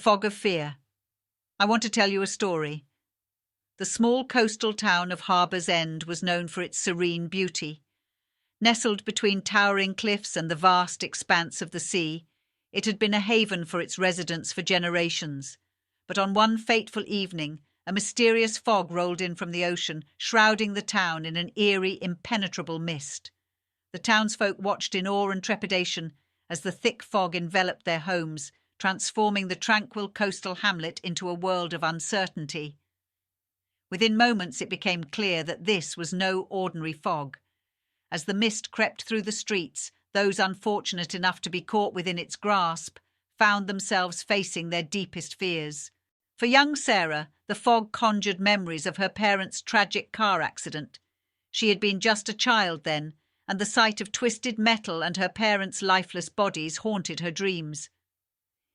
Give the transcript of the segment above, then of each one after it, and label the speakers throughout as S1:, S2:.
S1: fog of fear. I want to tell you a story. The small coastal town of Harbour's End was known for its serene beauty. Nestled between towering cliffs and the vast expanse of the sea, it had been a haven for its residents for generations. But on one fateful evening, a mysterious fog rolled in from the ocean, shrouding the town in an eerie, impenetrable mist. The townsfolk watched in awe and trepidation as the thick fog enveloped their homes, transforming the tranquil coastal hamlet into a world of uncertainty. Within moments it became clear that this was no ordinary fog. As the mist crept through the streets, those unfortunate enough to be caught within its grasp found themselves facing their deepest fears. For young Sarah, the fog conjured memories of her parents' tragic car accident. She had been just a child then, and the sight of twisted metal and her parents' lifeless bodies haunted her dreams.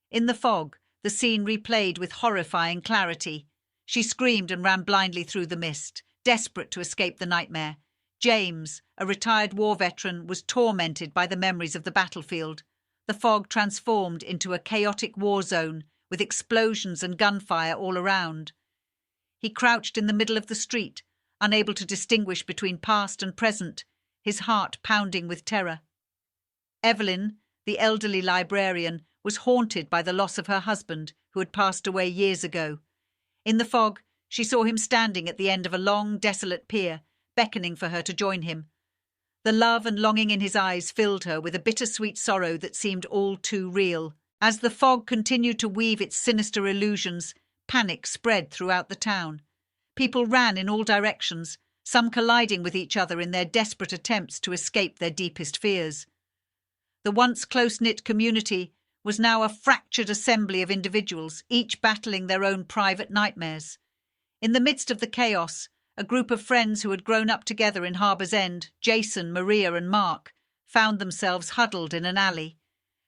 S1: In the fog, the scene replayed with horrifying clarity. She screamed and ran blindly through the mist, desperate to escape the nightmare. James, a retired war veteran, was tormented by the memories of the battlefield. The fog transformed into a chaotic war zone, with explosions and gunfire all around. He crouched in the middle of the street, unable to distinguish between past and present, his heart pounding with terror. Evelyn, the elderly librarian, was haunted by the loss of her husband, who had passed away years ago. In the fog, she saw him standing at the end of a long, desolate pier, beckoning for her to join him. The love and longing in his eyes filled her with a bittersweet sorrow that seemed all too real. As the fog continued to weave its sinister illusions, panic spread throughout the town. People ran in all directions, some colliding with each other in their desperate attempts to escape their deepest fears. The once close-knit community was now a fractured assembly of individuals, each battling their own private nightmares. In the midst of the chaos, a group of friends who had grown up together in Harbour's End, Jason, Maria and Mark, found themselves huddled in an alley.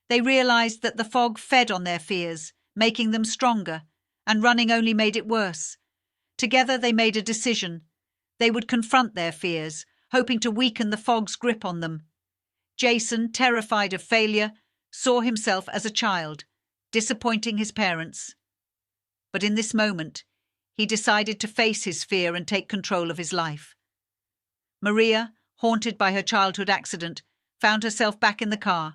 S1: They realised that the fog fed on their fears, making them stronger, and running only made it worse. Together they made a decision. They would confront their fears, hoping to weaken the fog's grip on them. Jason, terrified of failure, saw himself as a child, disappointing his parents. But in this moment, he decided to face his fear and take control of his life. Maria, haunted by her childhood accident, found herself back in the car,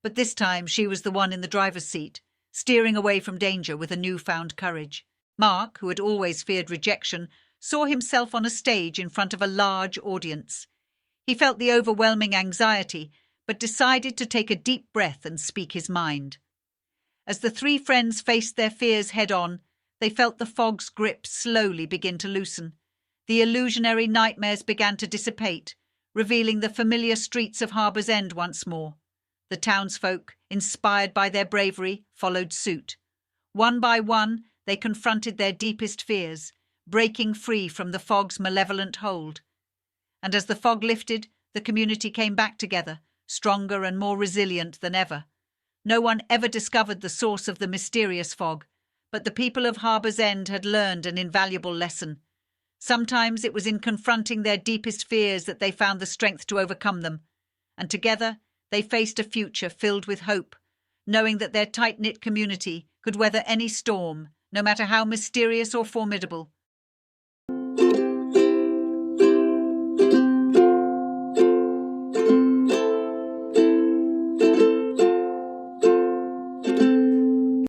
S1: but this time she was the one in the driver's seat, steering away from danger with a newfound courage. Mark, who had always feared rejection, saw himself on a stage in front of a large audience. He felt the overwhelming anxiety, but decided to take a deep breath and speak his mind. As the three friends faced their fears head-on, they felt the fog's grip slowly begin to loosen. The illusionary nightmares began to dissipate, revealing the familiar streets of Harbour's End once more. The townsfolk, inspired by their bravery, followed suit. One by one, they confronted their deepest fears, breaking free from the fog's malevolent hold. And as the fog lifted, the community came back together, stronger and more resilient than ever. No one ever discovered the source of the mysterious fog, but the people of Harbour's End had learned an invaluable lesson. Sometimes it was in confronting their deepest fears that they found the strength to overcome them, and together they faced a future filled with hope, knowing that their tight-knit community could weather any storm, no matter how mysterious or formidable.